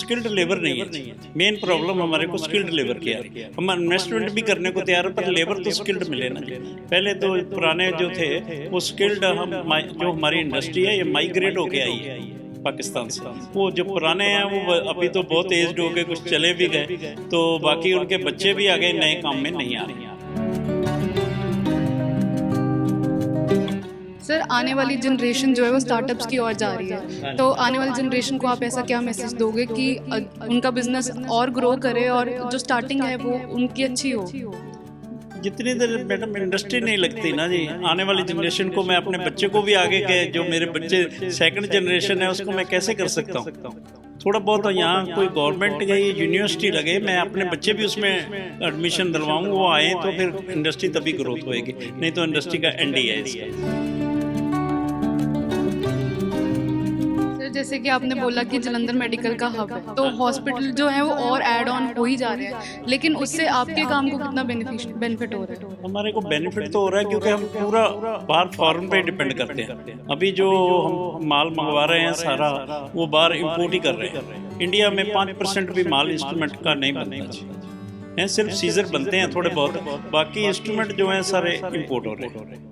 Skilled labour नहीं है। Main problem हमारे को स्किल्ड लेबर की आ रही है। हम इन्वेस्टमेंट भी करने को तैयार है पर लेबर तो स्किल्ड मिले ना। पहले तो पुराने जो थे वो स्किल्ड, हम जो हमारी इंडस्ट्री है ये माइग्रेट होके आई है पाकिस्तान से। वो जो पुराने हैं वो अभी तो बहुत एज्ड हो गए, कुछ चले भी गए, तो बाकी उनके बच्चे भी आगे नए काम में नहीं आ रहे हैं। सर, आने वाली जनरेशन जो है वो स्टार्टअप्स की ओर जा रही है, तो आने वाली जनरेशन को आप ऐसा क्या मैसेज दोगे कि उनका बिजनेस और ग्रो करे और जो स्टार्टिंग है वो उनकी अच्छी हो? जितनी देर मैडम इंडस्ट्री नहीं लगती ना जी, आने वाली जनरेशन को मैं अपने बच्चे को भी आगे के, जो मेरे बच्चे सेकंड जनरेशन है उसको मैं कैसे कर सकता हूँ? थोड़ा बहुत यहाँ कोई गवर्नमेंट या यूनिवर्सिटी लगे, मैं अपने बच्चे भी उसमें एडमिशन दिलवाऊँ, वो आए तो फिर इंडस्ट्री तभी ग्रोथ होएगी, नहीं तो इंडस्ट्री का एंड ही है इसका। जैसे कि आपने बोला कि जलंधर मेडिकल का हब है, तो हॉस्पिटल जो है वो और ऐड ऑन हो ही जा रहे हैं, लेकिन उससे आपके काम को कितना बेनिफिट हो रहा है? हमारे को बेनिफिट तो हो रहा है क्योंकि हम पूरा बाहर फॉरेन पे डिपेंड करते हैं। अभी जो हम माल मंगवा रहे हैं सारा वो बाहर इंपोर्ट ही कर रहे हैं। इंडिया में 5% भी माल इंस्ट्रूमेंट का नहीं बनता है, सिर्फ सीजर बनते हैं थोड़े बहुत, बाकी इंस्ट्रूमेंट जो हैं सारे इंपोर्ट हो रहे हैं।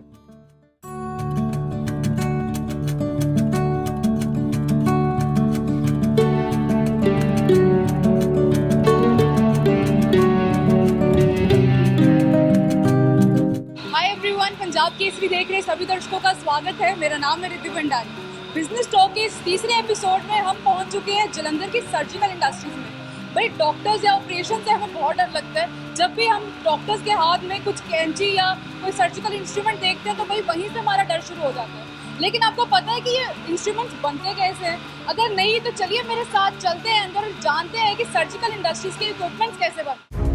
पंजाब केसरी देख रहे सभी दर्शकों का स्वागत है। मेरा नाम है रिद्धि भंडारी। बिजनेस टॉक के इस तीसरे एपिसोड में हम पहुंच चुके हैं जलंधर की सर्जिकल इंडस्ट्रीज में। भाई डॉक्टर्स या ऑपरेशन से हमें बहुत डर लगता है। जब भी हम डॉक्टर्स के हाथ में कुछ कैंची या कोई सर्जिकल इंस्ट्रूमेंट देखते हैं तो भाई वहीं से हमारा डर शुरू हो जाता है। लेकिन आपको पता है कि ये इंस्ट्रूमेंट्स बनते कैसे हैं? अगर नहीं तो चलिए मेरे साथ चलते हैं अंदर और जानते हैं कि सर्जिकल इंडस्ट्रीज के इक्विपमेंट्स कैसे बनते हैं।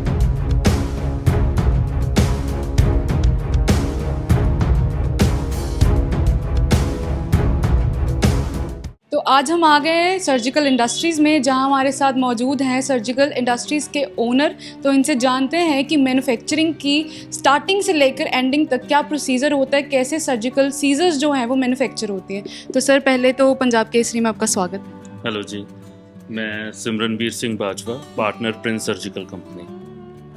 तो आज हम आ गए हैं सर्जिकल इंडस्ट्रीज़ में, जहां हमारे साथ मौजूद हैं सर्जिकल इंडस्ट्रीज़ के ओनर। तो इनसे जानते हैं कि मैन्युफैक्चरिंग की स्टार्टिंग से लेकर एंडिंग तक क्या प्रोसीजर होता है, कैसे सर्जिकल सीजर्स जो हैं वो मैन्युफैक्चर होती हैं। तो सर पहले तो पंजाब केसरी में आपका स्वागत। हेलो जी, मैं Simranveer Singh Bajwa, partner Prince Surgical company.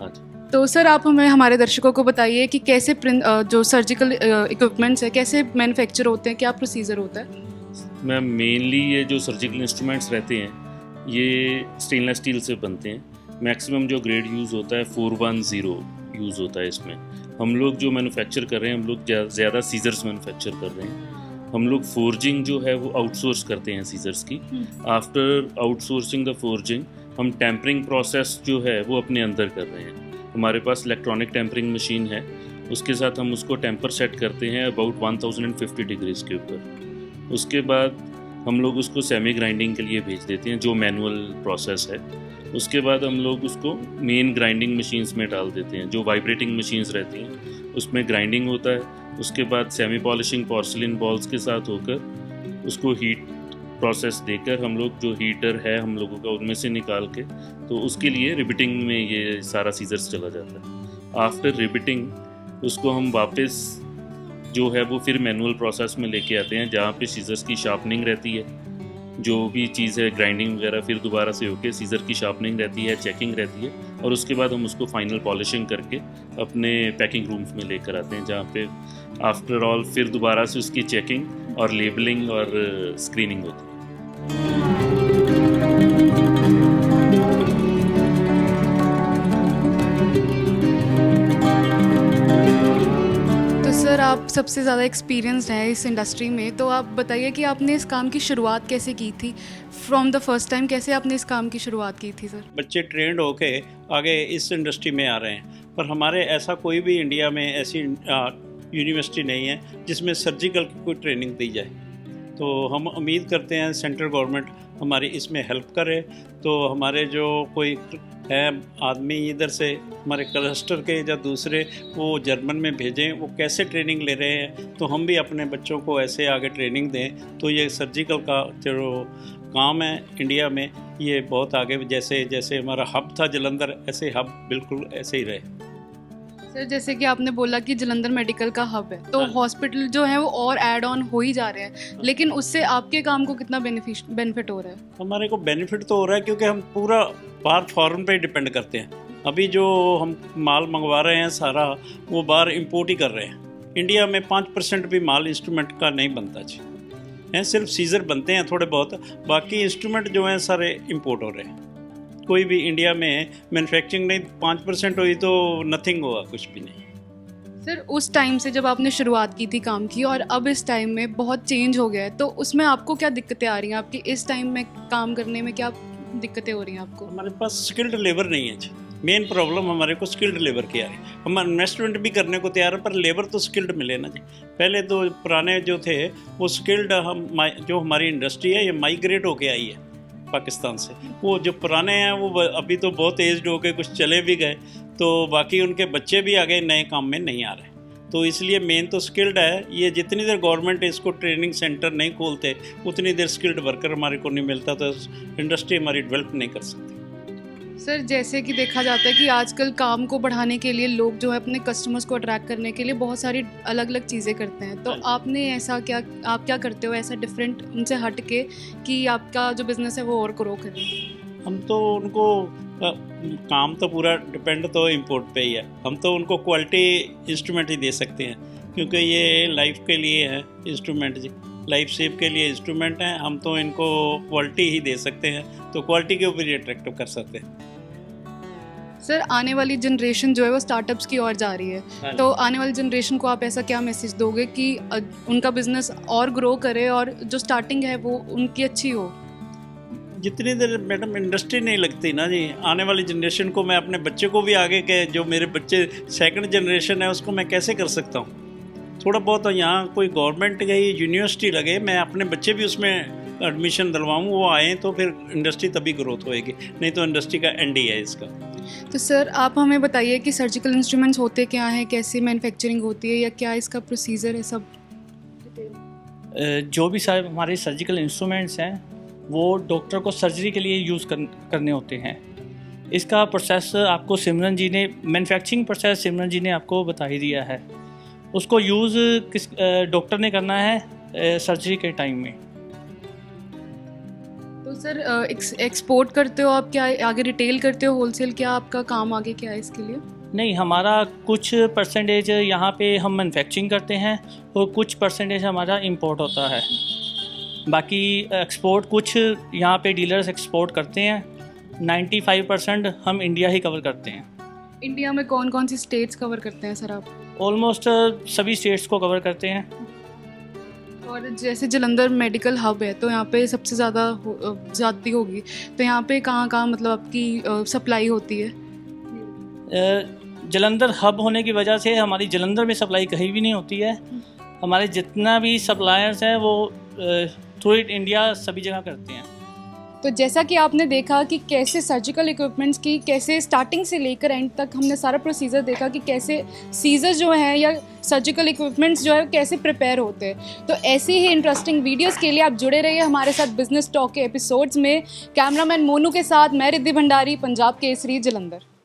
आज तो सर आप हमें हमारे दर्शकों को बताइए कि कैसे जो सर्जिकल इक्विपमेंट्स है कैसे मैन्युफैक्चर होते हैं, क्या प्रोसीजर होता है? मैम मेनली ये जो सर्जिकल इंस्ट्रूमेंट्स रहते हैं ये स्टेनलेस स्टील से बनते हैं। मैक्सिमम जो ग्रेड यूज़ होता है 410 यूज़ होता है इसमें। हम लोग जो मैन्युफैक्चर कर रहे हैं, हम लोग ज़्यादा सीजर्स मैन्युफैक्चर कर रहे हैं। हम लोग फोर्जिंग जो है वो आउटसोर्स करते हैं सीजर्स की। आफ्टर आउटसोर्सिंग द फोर्जिंग हम टेम्परिंग प्रोसेस जो है वो अपने अंदर कर रहे हैं। हमारे पास इलेक्ट्रॉनिक टेम्परिंग मशीन है, उसके साथ हम उसको टेम्पर सेट करते हैं अबाउट 1050 डिग्रीज के ऊपर। उसके बाद हम लोग उसको सेमी ग्राइंडिंग के लिए भेज देते हैं, जो मैनुअल प्रोसेस है। उसके बाद हम लोग उसको मेन ग्राइंडिंग मशीन्स में डाल देते हैं, जो वाइब्रेटिंग मशीन्स रहती हैं, उसमें ग्राइंडिंग होता है। उसके बाद सेमी पॉलिशिंग पोर्सिलिन बॉल्स के साथ होकर उसको हीट प्रोसेस देकर हम लोग जो हीटर है हम लोगों का उनमें से निकाल के, तो उसके लिए रिबिटिंग में ये सारा सीजर्स चला जाता है। आफ्टर रिबिटिंग उसको हम वापस जो है वो फिर मैनुअल प्रोसेस में लेके आते हैं, जहाँ पे सीजर्स की शार्पनिंग रहती है। जो भी चीज़ है ग्राइंडिंग वगैरह फिर दोबारा से होके सीजर की शार्पनिंग रहती है, चेकिंग रहती है, और उसके बाद हम उसको फाइनल पॉलिशिंग करके अपने पैकिंग रूम्स में लेकर आते हैं, जहाँ पे आफ्टर ऑल फिर दोबारा से उसकी चेकिंग और लेबलिंग और स्क्रीनिंग होती है। सर आप सबसे ज़्यादा एक्सपीरियंस्ड हैं इस इंडस्ट्री में, तो आप बताइए कि आपने इस काम की शुरुआत कैसे की थी? फ्रॉम द फर्स्ट टाइम कैसे आपने इस काम की शुरुआत की थी सर? बच्चे ट्रेंड होके आगे इस इंडस्ट्री में आ रहे हैं, पर हमारे ऐसा कोई भी इंडिया में ऐसी यूनिवर्सिटी नहीं है जिसमें सर्जिकल की कोई ट्रेनिंग दी जाए। तो हम उम्मीद करते हैं सेंट्रल गवर्नमेंट हमारी इसमें हेल्प करे। तो हमारे जो कोई है आदमी इधर से हमारे क्लस्टर के या दूसरे वो जर्मन में भेजें, वो कैसे ट्रेनिंग ले रहे हैं, तो हम भी अपने बच्चों को ऐसे आगे ट्रेनिंग दें। तो ये सर्जिकल का जो काम है इंडिया में ये बहुत आगे, जैसे जैसे हमारा हब था जलंधर, ऐसे हब बिल्कुल ऐसे ही रहे। सर जैसे कि आपने बोला कि जलंधर मेडिकल का हब है, तो हॉस्पिटल जो है वो और ऐड ऑन हो ही जा रहे हैं, लेकिन उससे आपके काम को कितना बेनिफिट हो रहा है? हमारे को बेनिफिट तो हो रहा है क्योंकि हम पूरा बाहर फॉरेन पे डिपेंड करते हैं। अभी जो हम माल मंगवा रहे हैं सारा वो बाहर इंपोर्ट ही कर रहे हैं। इंडिया में 5% भी माल इंस्ट्रूमेंट का नहीं बनता जी, हैं सिर्फ सीजर बनते हैं थोड़े बहुत, बाकी इंस्ट्रूमेंट जो हैं सारे इंपोर्ट हो रहे हैं। कोई भी इंडिया में मैन्युफैक्चरिंग नहीं 5% हुई तो नथिंग हुआ, कुछ भी नहीं। सर उस टाइम से जब आपने शुरुआत की थी काम की और अब इस टाइम में बहुत चेंज हो गया है, तो उसमें आपको क्या दिक्कतें आ रही हैं? आपकी इस टाइम में काम करने में क्या दिक्कतें हो रही हैं आपको? हमारे पास स्किल्ड लेबर नहीं है जी, मेन प्रॉब्लम हमारे को स्किल्ड लेबर की आ रही है। हम इन्वेस्टमेंट भी करने को तैयार है पर लेबर तो स्किल्ड मिले ना जी। पहले तो पुराने जो थे वो स्किल्ड, जो हमारी इंडस्ट्री है ये माइग्रेट होके आई है पाकिस्तान से। वो जो पुराने हैं वो अभी तो बहुत एज्ड हो गए, कुछ चले भी गए, तो बाकी उनके बच्चे भी आगे नए काम में नहीं आ रहे। तो इसलिए मेन तो स्किल्ड है। ये जितनी देर गवर्नमेंट इसको ट्रेनिंग सेंटर नहीं खोलते उतनी देर स्किल्ड वर्कर हमारे को नहीं मिलता, तो इंडस्ट्री हमारी डेवलप नहीं कर सकती। सर जैसे कि देखा जाता है कि आजकल काम को बढ़ाने के लिए लोग जो है अपने कस्टमर्स को अट्रैक्ट करने के लिए बहुत सारी अलग अलग चीज़ें करते हैं, तो आपने ऐसा क्या, आप क्या करते हो ऐसा डिफरेंट उनसे हट के कि आपका जो बिज़नेस है वो और ग्रो करे? हम तो उनको काम तो पूरा डिपेंड तो इंपोर्ट पे ही है। हम तो उनको क्वालिटी इंस्ट्रूमेंट ही दे सकते हैं क्योंकि ये लाइफ के लिए है इंस्ट्रूमेंट जी, लाइफ सेव के लिए इंस्ट्रूमेंट हैं। हम तो इनको क्वालिटी ही दे सकते हैं, तो क्वालिटी के ऊपर ही अट्रैक्टिव कर सकते हैं। सर आने वाली जनरेशन जो है वो स्टार्टअप्स की ओर जा रही है, तो आने वाली जनरेशन को आप ऐसा क्या मैसेज दोगे कि उनका बिजनेस और ग्रो करे और जो स्टार्टिंग है वो उनकी अच्छी हो? जितनी देर मैडम इंडस्ट्री नहीं लगती ना जी, आने वाली जनरेशन को मैं अपने बच्चे को भी आगे के, जो मेरे बच्चे सेकंड जनरेशन है उसको मैं कैसे कर सकता हूँ? थोड़ा बहुत यहाँ कोई गवर्नमेंट की यूनिवर्सिटी लगे, मैं अपने बच्चे भी उसमें एडमिशन दिलवाऊँ, वो आए तो फिर इंडस्ट्री तभी ग्रोथ होएगी, नहीं तो इंडस्ट्री का एंड ही है इसका। तो सर आप हमें बताइए कि सर्जिकल इंस्ट्रूमेंट्स होते क्या हैं, कैसे मैन्युफैक्चरिंग होती है, या क्या इसका प्रोसीजर है सब? जो भी सर हमारे सर्जिकल इंस्ट्रूमेंट्स हैं वो डॉक्टर को सर्जरी के लिए यूज़ करने होते हैं। इसका प्रोसेस आपको सिमरन जी ने, मैन्युफैक्चरिंग प्रोसेस सिमरन जी ने आपको बता ही दिया है। उसको यूज़ किस डॉक्टर ने करना है सर्जरी के टाइम में। तो सर एक्सपोर्ट करते हो आप, क्या आगे रिटेल करते हो, होलसेल, क्या आपका काम आगे क्या है इसके लिए? नहीं, हमारा कुछ परसेंटेज यहाँ पे हम मैन्युफैक्चरिंग करते हैं और कुछ परसेंटेज हमारा इंपोर्ट होता है। बाकी एक्सपोर्ट कुछ यहाँ पे डीलर्स एक्सपोर्ट करते हैं, 95% हम इंडिया ही कवर करते हैं। इंडिया में कौन कौन सी स्टेट्स कवर करते हैं सर आप? ऑलमोस्ट सभी स्टेट्स को कवर करते हैं। और जैसे जलंधर मेडिकल हब है तो यहाँ पे सबसे ज़्यादा ज़्यादती होगी, तो यहाँ पे कहाँ कहाँ मतलब आपकी सप्लाई होती है? जलंधर हब होने की वजह से हमारी जलंधर में सप्लाई कहीं भी नहीं होती है। हमारे जितना भी सप्लायर्स हैं वो थ्रू इंडिया सभी जगह करते हैं। तो जैसा कि आपने देखा कि कैसे सर्जिकल इक्विपमेंट्स की कैसे स्टार्टिंग से लेकर एंड तक हमने सारा प्रोसीजर देखा कि कैसे सीजर जो है या सर्जिकल इक्विपमेंट्स जो है कैसे प्रिपेयर होते हैं। तो ऐसी ही इंटरेस्टिंग वीडियोस के लिए आप जुड़े रहिए हमारे साथ बिजनेस टॉक के एपिसोड्स में। कैमरामैन मोनू के साथ मैं रिद्धि भंडारी, पंजाब केसरी, जलंधर।